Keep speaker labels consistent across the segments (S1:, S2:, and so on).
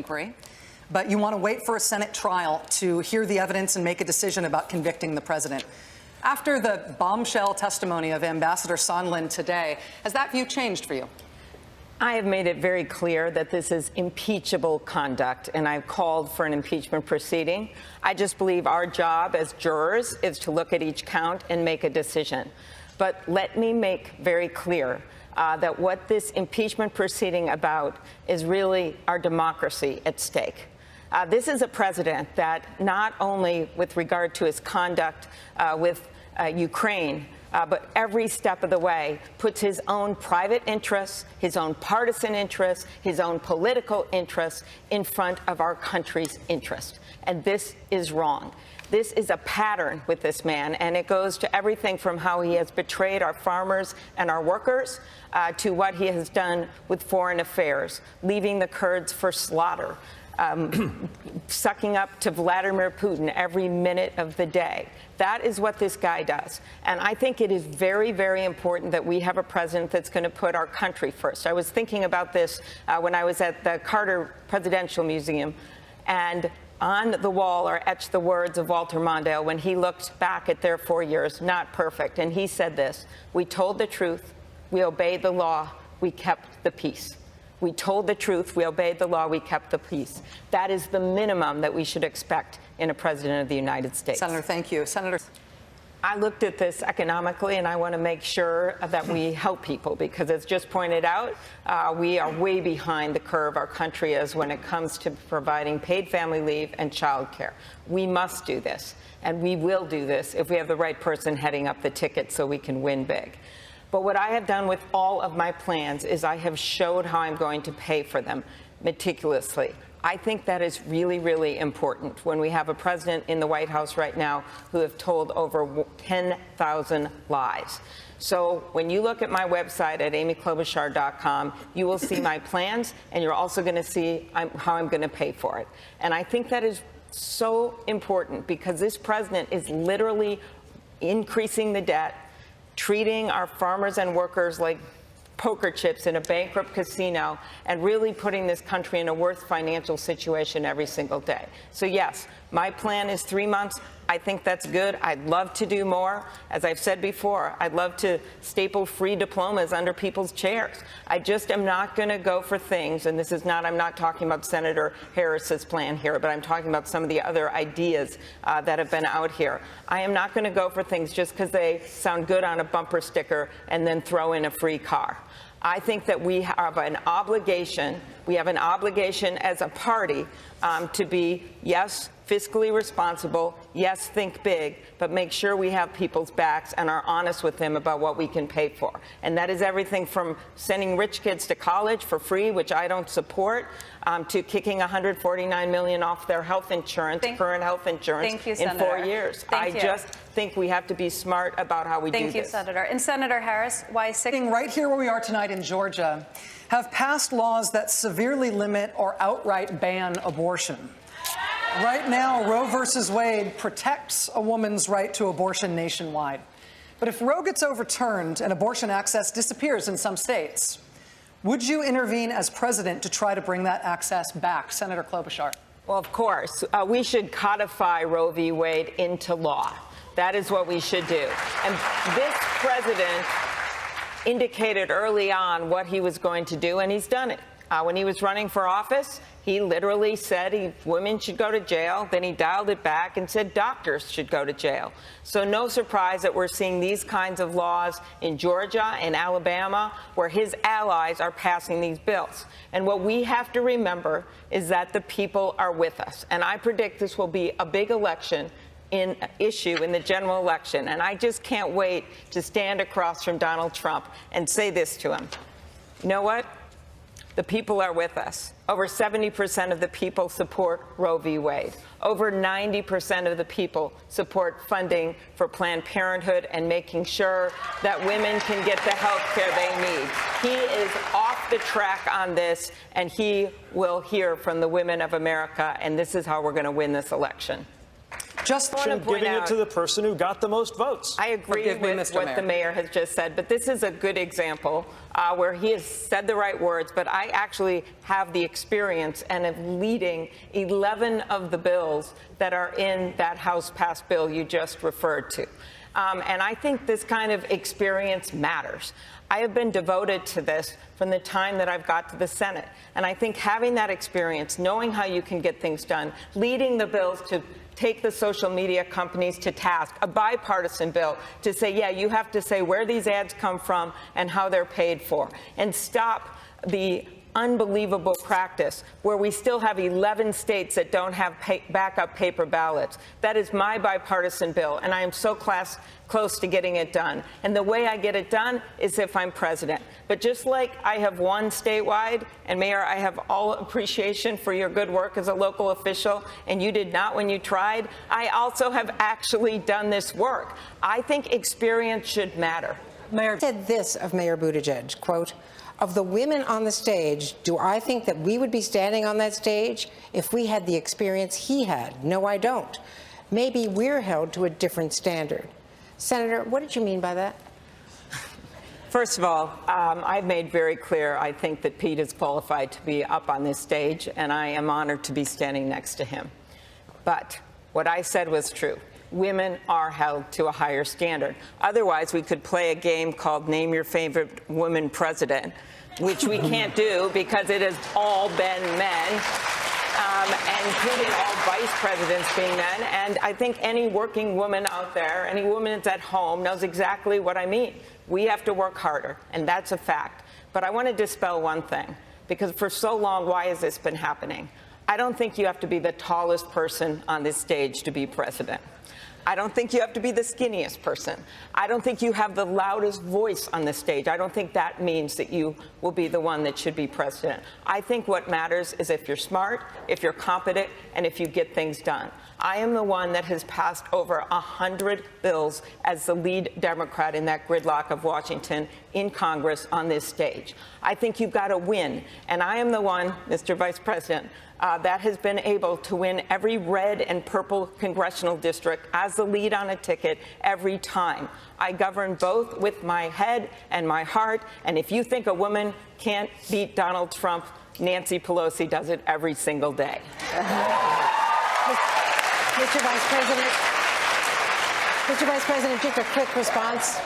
S1: inquiry, but you want to wait for a Senate trial to hear the evidence and make a decision about convicting the president. After the bombshell testimony of Ambassador Sondland today, has that view changed for you?
S2: I have made it very clear that this is impeachable conduct, and I've called for an impeachment proceeding. I just believe our job as jurors is to look at each count and make a decision. But let me make very clear that what this impeachment proceeding about is really our democracy at stake. This is a president that not only with regard to his conduct with Ukraine, but every step of the way puts his own private interests, his own partisan interests, his own political interests in front of our country's interest. And this is wrong. This is a pattern with this man, and it goes to everything from how he has betrayed our farmers and our workers to what he has done with foreign affairs, leaving the Kurds for slaughter, sucking up to Vladimir Putin every minute of the day. That is what this guy does. And I think it is very, very important that we have a president that's going to put our country first. I was thinking about this when I was at the Carter Presidential Museum, and on the wall are etched the words of Walter Mondale when he looked back at their 4 years, not perfect. And he said this: "We told the truth, we obeyed the law, we kept the peace." We told the truth, we obeyed the law, we kept the peace. That is the minimum that we should expect in a president of the United States.
S1: Senator, thank you. Senator.
S2: I looked at this economically, and I want to make sure that we help people, because as just pointed out, we are way behind the curve our country is when it comes to providing paid family leave and child care. We must do this, and we will do this if we have the right person heading up the ticket so we can win big. But what I have done with all of my plans is I have showed how I'm going to pay for them meticulously. I think that is really, really important when we have a president in the White House right now who have told over 10,000 lies. So when you look at my website at amyklobuchar.com, you will see my plans, and you're also going to see how I'm going to pay for it. And I think that is so important, because this president is literally increasing the debt, treating our farmers and workers like poker chips in a bankrupt casino, and really putting this country in a worse financial situation every single day. So yes, my plan is 3 months. I think that's good. I'd love to do more. As I've said before, I'd love to staple free diplomas under people's chairs. I just am not going to go for things, and this is not, I'm not talking about Senator Harris's plan here, but I'm talking about some of the other ideas that have been out here. I am not going to go for things just because they sound good on a bumper sticker and then throw in a free car. I think that we have an obligation as a party to be, yes, fiscally responsible, yes, think big, but make sure we have people's backs and are honest with them about what we can pay for. And that is everything from sending rich kids to college for free, which I don't support, to kicking $149 million off their health insurance, current health insurance, in 4 years. I just think we have to be smart about how we do this.
S3: Thank you, Senator. And Senator Harris, why sitting
S1: right here where we are tonight in Georgia, have passed laws that severely limit or outright ban abortion. Right now, Roe versus Wade protects a woman's right to abortion nationwide. But if Roe gets overturned and abortion access disappears in some states, would you intervene as president to try to bring that access back? Senator Klobuchar.
S2: Well, of course. We should codify Roe v. Wade into law. That is what we should do. And this president indicated early on what he was going to do, and he's done it. When he was running for office, he literally said women should go to jail. Then he dialed it back and said doctors should go to jail. So no surprise that we're seeing these kinds of laws in Georgia and Alabama, where his allies are passing these bills. And what we have to remember is that the people are with us. And I predict this will be a big election issue in the general election. And I just can't wait to stand across from Donald Trump and say this to him. You know what? The people are with us. Over 70% of the people support Roe v. Wade. Over 90% of the people support funding for Planned Parenthood and making sure that women can get the health care they need. He is off the track on this, and he will hear from the women of America, and this is how we're going to win this election.
S1: Just
S4: giving it to the person who got the most votes.
S2: I agree with what the mayor has just said, but this is a good example where he has said the right words, but I actually have the experience and am leading 11 of the bills that are in that House-passed bill you just referred to. And I think this kind of experience matters. I have been devoted to this from the time that I've got to the Senate. And I think having that experience, knowing how you can get things done, leading the bills to take the social media companies to task, a bipartisan bill to say, yeah, you have to say where these ads come from and how they're paid for, and stop the unbelievable practice where we still have 11 states that don't have backup paper ballots. That is my bipartisan bill, and I am so close to getting it done. And the way I get it done is if I'm president. But just like I have won statewide, and Mayor, I have all appreciation for your good work as a local official, and you did not when you tried, I also have actually done this work. I think experience should matter.
S5: Mayor said this of Mayor Buttigieg, quote, "Of the women on the stage, do I think that we would be standing on that stage if we had the experience he had? No, I don't. Maybe we're held to a different standard." Senator, what did you mean by that?
S2: First of all, I've made very clear I think that Pete is qualified to be up on this stage, and I am honored to be standing next to him. But what I said was true. Women are held to a higher standard. Otherwise, we could play a game called Name Your Favorite Woman President, which we can't do because it has all been men, including all vice presidents being men. And I think any working woman out there, any woman that's at home, knows exactly what I mean. We have to work harder, and that's a fact. But I want to dispel one thing, because for so long, why has this been happening? I don't think you have to be the tallest person on this stage to be president. I don't think you have to be the skinniest person. I don't think you have the loudest voice on the stage. I don't think that means that you will be the one that should be president. I think what matters is if you're smart, if you're competent, and if you get things done. I am the one that has passed over 100 bills as the lead Democrat in that gridlock of Washington in Congress on this stage. I think you've got to win. And I am the one, Mr. Vice President, that has been able to win every red and purple congressional district as the lead on a ticket every time. I govern both with my head and my heart. And if you think a woman can't beat Donald Trump, Nancy Pelosi does it every single day.
S5: Mr. Vice President, just a quick response.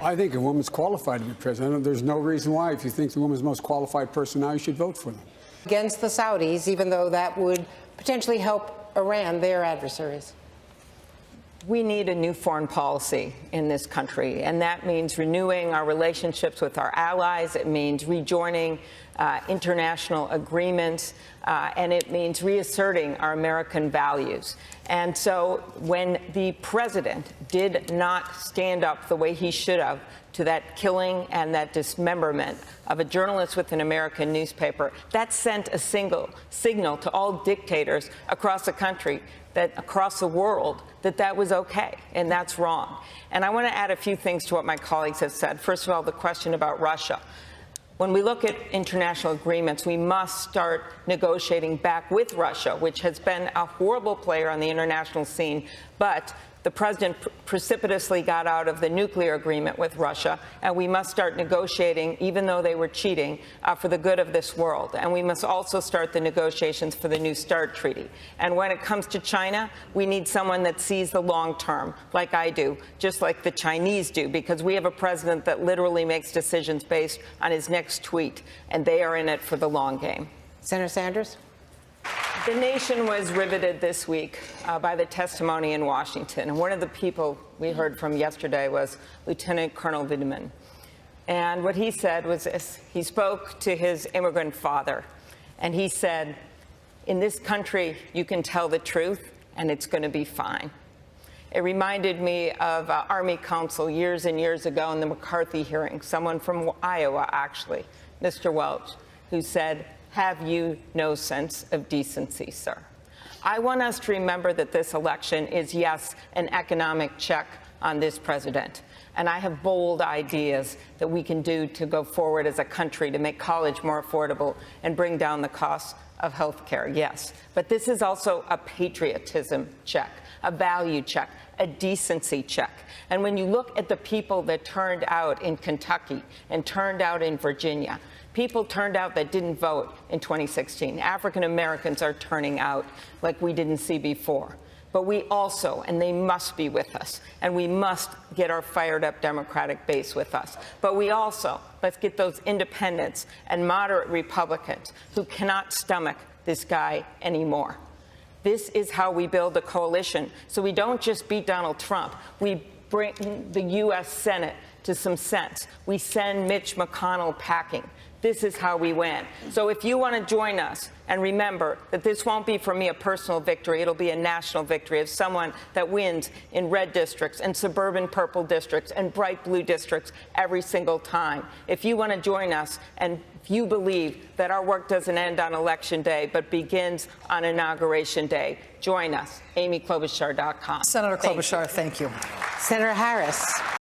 S6: I think a woman's qualified to be president. There's no reason why, if you think the woman's the most qualified person now, you should vote for them.
S5: Against the Saudis, even though that would potentially help Iran, their adversaries.
S2: We need a new foreign policy in this country, and that means renewing our relationships with our allies. It means rejoining international agreements, and it means reasserting our American values. And so when the president did not stand up the way he should have to that killing and that dismemberment of a journalist with an American newspaper, that sent a signal to all dictators across the country, that across the world, that was okay, and that's wrong. And I want to add a few things to what my colleagues have said. First of all, the question about Russia. When we look at international agreements, we must start negotiating back with Russia, which has been a horrible player on the international scene. But the president precipitously got out of the nuclear agreement with Russia, and we must start negotiating, even though they were cheating, for the good of this world. And we must also start the negotiations for the New START treaty. And when it comes to China, we need someone that sees the long term, like I do, just like the Chinese do, because we have a president that literally makes decisions based on his next tweet, and they are in it for the long game.
S5: Senator Sanders?
S2: The nation was riveted this week by the testimony in Washington. And one of the people we heard from yesterday was Lieutenant Colonel Vindman. And what he said was this. He spoke to his immigrant father, and he said, in this country, you can tell the truth, and it's going to be fine. It reminded me of Army counsel years and years ago in the McCarthy hearing, someone from Iowa, actually, Mr. Welch, who said, have you no sense of decency, sir? I want us to remember that this election is, yes, an economic check on this president. And I have bold ideas that we can do to go forward as a country to make college more affordable and bring down the costs of health care, yes. But this is also a patriotism check, a value check, a decency check. And when you look at the people that turned out in Kentucky and turned out in Virginia, people turned out that didn't vote in 2016. African Americans are turning out like we didn't see before. But we also, and they must be with us, and we must get our fired up Democratic base with us. But we also, let's get those independents and moderate Republicans who cannot stomach this guy anymore. This is how we build a coalition. So we don't just beat Donald Trump. We bring the U.S. Senate to some sense. We send Mitch McConnell packing. This is how we win. So if you want to join us, and remember that this won't be for me a personal victory, it'll be a national victory of someone that wins in red districts and suburban purple districts and bright blue districts every single time. If you want to join us and if you believe that our work doesn't end on Election Day but begins on Inauguration Day, join us. AmyKlobuchar.com.
S1: Senator Klobuchar, thank you.
S5: Senator Harris.